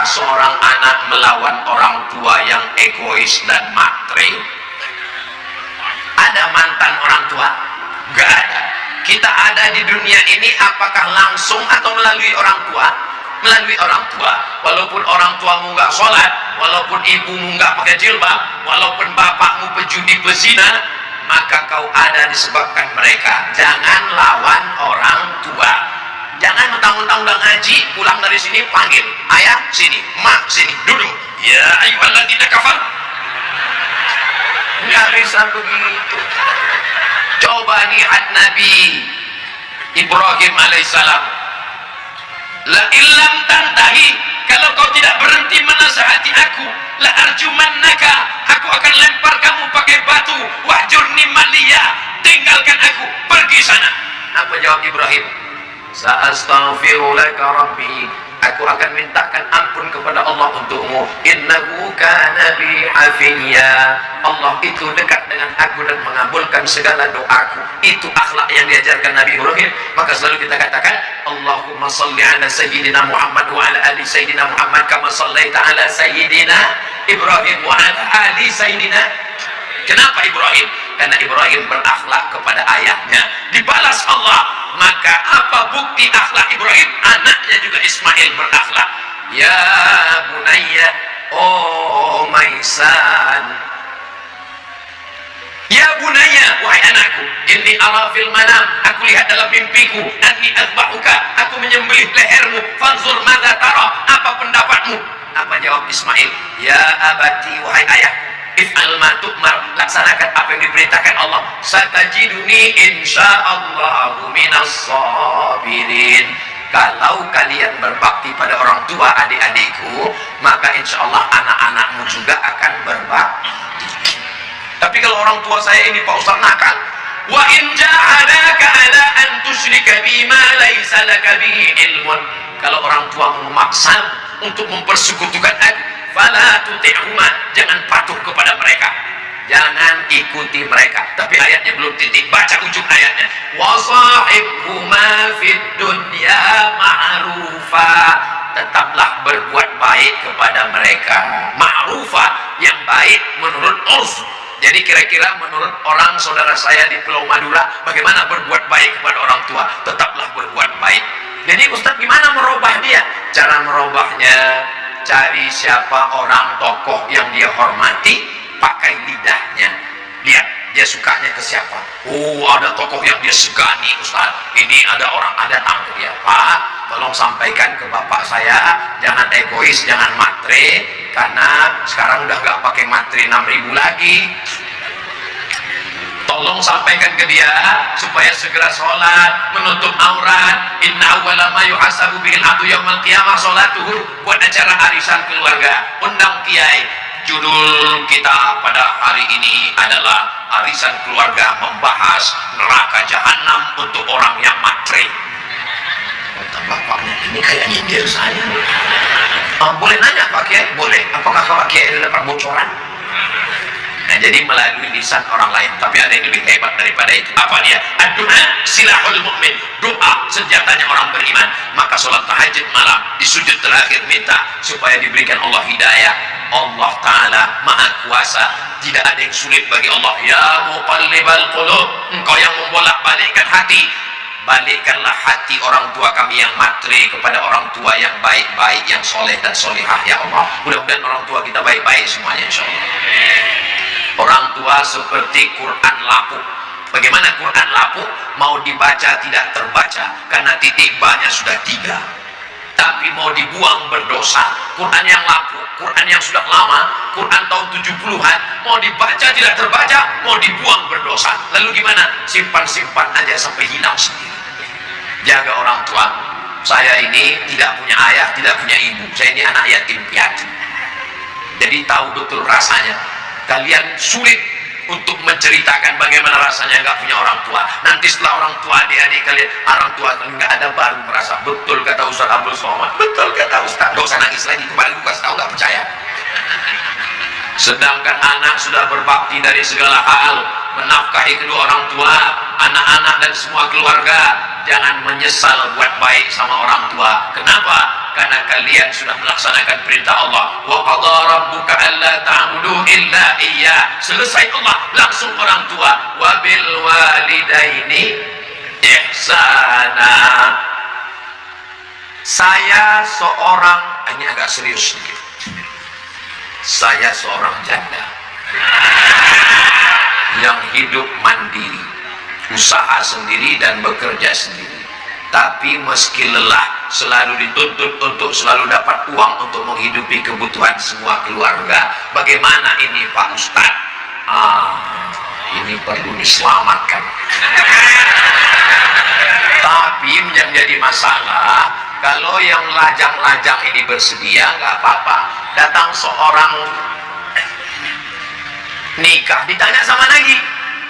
Pernahkah seorang anak melawan orang tua yang egois dan matre? Ada mantan orang tua? Gak ada. Kita ada di dunia ini apakah langsung atau melalui orang tua? Melalui orang tua. Walaupun orang tuamu nggak sholat, walaupun ibumu nggak pakai jilbab, walaupun bapakmu pejudi pezina, maka kau ada disebabkan mereka. Jangan lawan orang tua. Jangan mentang-mentang udah ngaji, pulang dari sini panggil ayah sini, mak sini, duduk. Ya ayyuhalladzina kafar. Nggak bisa begitu. Coba lihat Nabi Ibrahim alaihissalam. La illam tantahi, kalau kau tidak berhenti menasihati aku, la arjumannaka, aku akan lempar kamu pakai batu. Wahjurni maliya, tinggalkan aku, pergi sana. Apa jawab Ibrahim? Sa'astaghfiru laka rabbi, aku akan mintakan ampun kepada Allah untukmu. Innahu kana bi hafiyya, Allah itu dekat dengan aku dan mengabulkan segala doaku. Itu akhlak yang diajarkan Nabi Ibrahim. Maka selalu kita katakan Allahumma salli ala sayyidina Muhammad wa ala ali sayyidina Muhammad kama sallaita ala sayyidina Ibrahim wa ala ali sayyidina. Kenapa Ibrahim? Karena Ibrahim berakhlak kepada ayahnya, dibalas Allah. Maka apa bukti akhlak Ibrahim? Anaknya juga Ismail berakhlak. Ya bunayya, oh my son, ya bunayya, wahai anakku, inni ara fil manam, aku lihat dalam mimpiku, anni azbahuka, aku menyembelih lehermu, fanzur madza tara, apa pendapatmu? Apa jawab Ismail? Ya abati, wahai ayahku, if'al ma tu'mar, laksanakan apa yang diperintahkan Allah. Satajiduni insyaallahu minas sabirin. Kalau kalian berbakti pada orang tua adik-adikku, maka insyaallah anak-anakmu juga akan berbakti. Tapi kalau orang tua saya ini Pak Ustaz nakal, wa in jahadaka ala an tusyrika bima laysa laka bihi ilmun, kalau orang tua memaksa untuk mempersekutukan aku, fala tuti'huma, jangan patuh kepada mereka, jangan ikuti mereka. Tapi ayatnya belum titik, baca ujung ayatnya. Wa sahibhuma fid dunya ma'rufa, tetaplah berbuat baik kepada mereka. Ma'rufa, yang baik menurut urf. Jadi kira-kira menurut orang saudara saya di Pulau Madura, bagaimana berbuat baik kepada orang tua? Tetaplah berbuat baik. Jadi Ustaz gimana merubah dia? Cara merubahnya, cari siapa orang tokoh yang dia hormati, pakai lidahnya. Lihat dia sukanya ke siapa. Oh, ada tokoh yang dia segani Ustaz, ini ada orang, ada tamu dia. Pak, tolong sampaikan ke bapak saya, jangan egois, jangan matre, karena sekarang udah gak pakai matre 6.000 lagi. Tolong sampaikan ke dia supaya segera sholat, menutup aurat. Inna awwala ma yuhasabu bihil abdu yaumal qiyamah sholatuhu. Buat acara arisan keluarga, undang kiai. Judul kita pada hari ini adalah arisan keluarga, membahas neraka jahanam untuk orang yang matre. Kata bapaknya, ini kayak nyindir saya. Boleh nanya Pak Kiai? Boleh. Apakah Pak Kiai dapat bocoran? Nah, jadi melalui lisan orang lain. Tapi ada yang lebih hebat daripada itu. Apa dia? Ad-du'a silahul mu'min, doa senjatanya orang beriman. Maka sholat tahajud malam, di sujud terakhir minta supaya diberikan Allah hidayah. Allah Ta'ala maha kuasa, tidak ada yang sulit bagi Allah. Ya muqallibal qulub, engkau yang membolak-balikkan hati, balikkanlah hati orang tua kami yang matre kepada orang tua yang baik-baik, yang soleh dan solehah ya Allah. Mudah-mudahan orang tua kita baik-baik semuanya insya Allah. Orang tua seperti Quran lapuk. Bagaimana Quran lapuk? Mau dibaca tidak terbaca karena titik banyak sudah 3. Tapi mau dibuang berdosa. Quran yang lapuk, Quran yang sudah lama, Quran tahun 70-an, mau dibaca tidak terbaca, mau dibuang berdosa. Lalu gimana? Simpan-simpan aja sampai hilang sendiri. Jaga orang tua. Saya ini tidak punya ayah, tidak punya ibu. Saya ini anak yatim piatu. Jadi tahu betul rasanya. Kalian sulit untuk menceritakan bagaimana rasanya nggak punya orang tua. Nanti setelah orang tua, adik-adik kalian, orang tua nggak ada, baru merasa. Betul kata Ustaz Abdul Somad, betul kata Ustaz. Gak usah nangis lagi, kemarin gue kasih tahu nggak percaya. Sedangkan anak sudah berbakti dari segala hal, menafkahi kedua orang tua, anak-anak dan semua keluarga. Jangan menyesal buat baik sama orang tua. Kenapa? karena kalian sudah melaksanakan perintah Allah. Wa qadha rabbuka alla ta'budu illa iyyah. Selesai Allah, langsung orang tua. Wa bil walidaini ihsana. Saya seorang, ini agak serius sedikit. Saya seorang janda yang hidup mandiri, usaha sendiri dan bekerja sendiri. Tapi meski lelah, selalu dituntut untuk selalu dapat uang untuk menghidupi kebutuhan semua keluarga. Bagaimana ini Pak Ustadz? Ini perlu diselamatkan. Tapi yang jadi masalah, kalau yang lajang-lajang ini bersedia, nggak apa-apa. Datang seorang nikah, ditanya sama Nabi.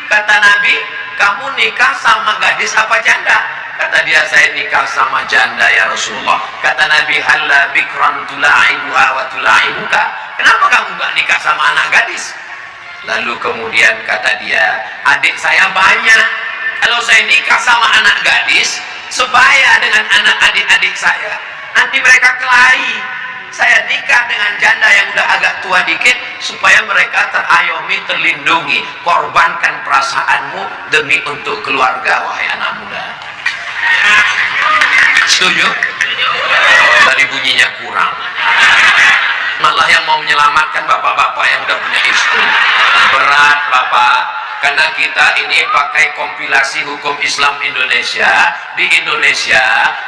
Kata Nabi, kamu nikah sama gadis apa janda? Kata dia, saya nikah sama janda ya Rasulullah. Kata Nabi, halla bikran tula'ibuha wa tula'ibuka. Kenapa kamu nggak nikah sama anak gadis? Lalu kemudian kata dia, adik saya banyak. Kalau saya nikah sama anak gadis, sebaya dengan anak adik-adik saya, nanti mereka kelahi. Saya nikah dengan janda yang udah agak tua dikit, supaya mereka terayomi, terlindungi. Korbankan perasaanmu demi untuk keluarga, wahai anak muda. Setuju? Tadi bunyinya kurang. Malah yang mau menyelamatkan bapak-bapak yang udah punya istri. Berat bapak. Karena kita ini pakai kompilasi hukum Islam Indonesia. Di Indonesia,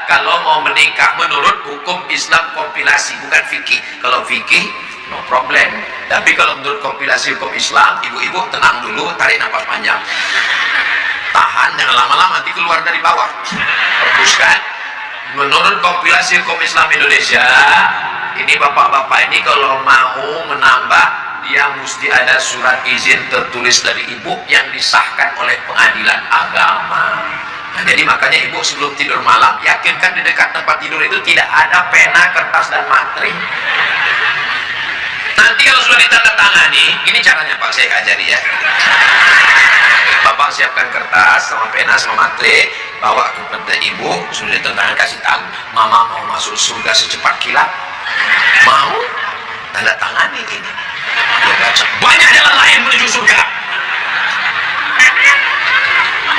kalau mau menikah menurut hukum Islam kompilasi, bukan fikih. Kalau fikih, no problem. Tapi kalau menurut kompilasi hukum Islam, ibu-ibu tenang dulu, tarik nafas panjang. Tahan, jangan lama-lama, nanti keluar dari bawah. Hembuskan. Menurut kompilasi hukum Islam Indonesia, ini bapak-bapak ini kalau mau menambah, dia mesti ada surat izin tertulis dari ibu yang disahkan oleh pengadilan agama. Nah, jadi makanya ibu sebelum tidur malam, yakinkan di dekat tempat tidur itu tidak ada pena, kertas, dan materi. Nanti kalau sudah ditandatangani, ini caranya Pak, saya ajari ya. Bapak siapkan kertas sama pena sama materi, bawa kepada ibu, sudah ditandatangani, kasih tahu, mama mau masuk surga secepat kilat. Mau? Tanda tangani ini. Ya, baca. Banyak jalan lain menuju surga.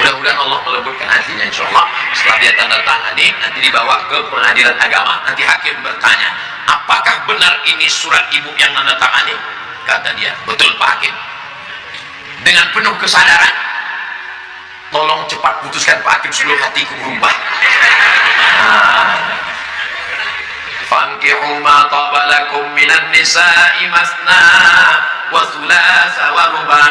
Mudah-mudahan Allah melembutkan hatinya, insya Allah. Setelah dia tanda tangani, nanti dibawa ke pengadilan agama. Nanti hakim bertanya, apakah benar ini surat ibu yang tanda tangani? Kata dia, betul Pak Hakim. Dengan penuh kesadaran, tolong cepat putuskan Pak Hakim sebelum hatiku berubah. Fankihu ma taba lakum minan nisa'i masna wa thulatha wa ruba'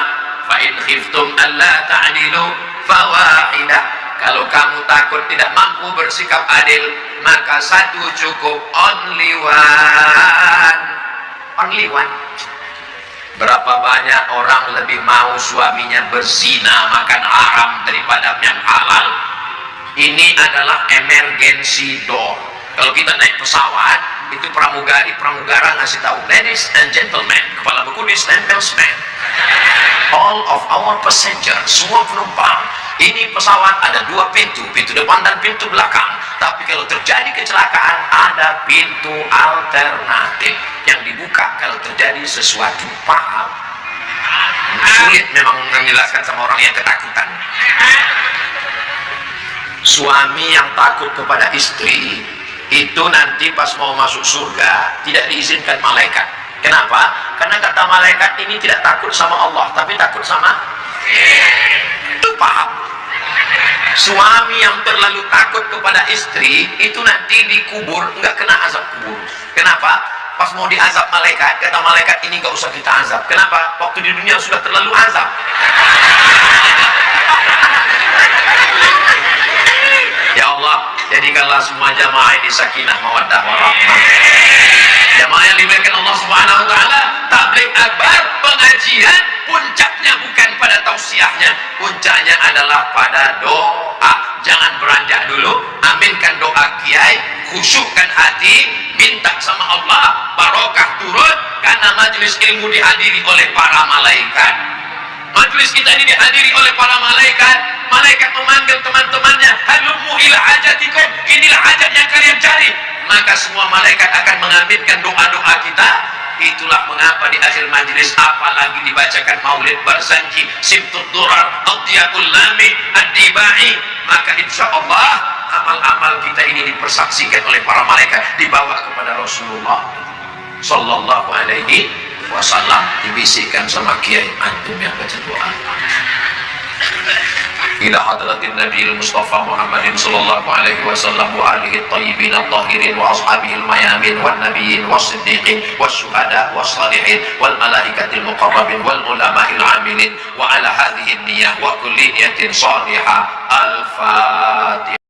fa in khiftum alla ta'dilu fawahidah. Kalau kamu takut tidak mampu bersikap adil, maka satu cukup, only one. Only one. Berapa banyak orang lebih mau suaminya berzina, makan haram daripada yang halal. Ini adalah emergency door. Kalau kita naik pesawat, itu pramugara ngasih tahu, ladies and gentlemen, kepala buku di gentlemen, all of our passengers, semua penumpang, ini pesawat ada dua pintu, pintu depan dan pintu belakang. Tapi kalau terjadi kecelakaan, ada pintu alternatif yang dibuka kalau terjadi sesuatu. Paham? Sulit memang menjelaskan sama orang yang ketakutan. Suami yang takut kepada istri, itu nanti pas mau masuk surga tidak diizinkan malaikat. Kenapa? Karena kata malaikat ini tidak takut sama Allah, tapi takut sama itu. Paham? Suami yang terlalu takut kepada istri itu nanti dikubur nggak kena azab kubur. Kenapa? Pas mau diazab malaikat, kata malaikat ini nggak usah kita azab. Kenapa? Waktu di dunia sudah terlalu azab. Ya Allah, jadikanlah semua jamaah ini sakinah, mawaddah, warahmah. Jamaah yang dimuliakan Allah Subhanahu wa taala, tabligh akbar, pengajian puncaknya bukan pada tausiahnya, puncaknya adalah pada doa. Jangan beranjak dulu, aminkan doa kiai, khusyukkan hati, minta sama Allah barokah turun, karena majelis ilmu dihadiri oleh para malaikat. Majelis kita ini dihadiri oleh para malaikat. Malaikat memanggil teman-temannya, halummu ila hajatikum, inilah hajat yang kalian cari. Maka semua malaikat akan mengaminkan doa-doa kita. Itulah mengapa di akhir majelis apalagi dibacakan maulid Barzanji, Simtud Durar, Adiyakul Lami, Ad-Dibai, maka insya Allah amal-amal kita ini dipersaksikan oleh para malaikat, dibawa kepada Rasulullah Sallallahu Alaihi Wasallam, dibisikkan sama kiai antum yang baca doa. Ila hadratin Nabi Mustafa Muhammadin sallallahu alaihi wasallam wa alihi at-tayyibin at-tahirin wa ashabihi al-mayamin wan nabiyyin was-siddiqin wasyuhada was-salihin wal malaikatil muqarrabin wal ulama'il 'amilin wa ala hadhihi an-niyyah wa kulli niyatin salihah. Al-Fatihah.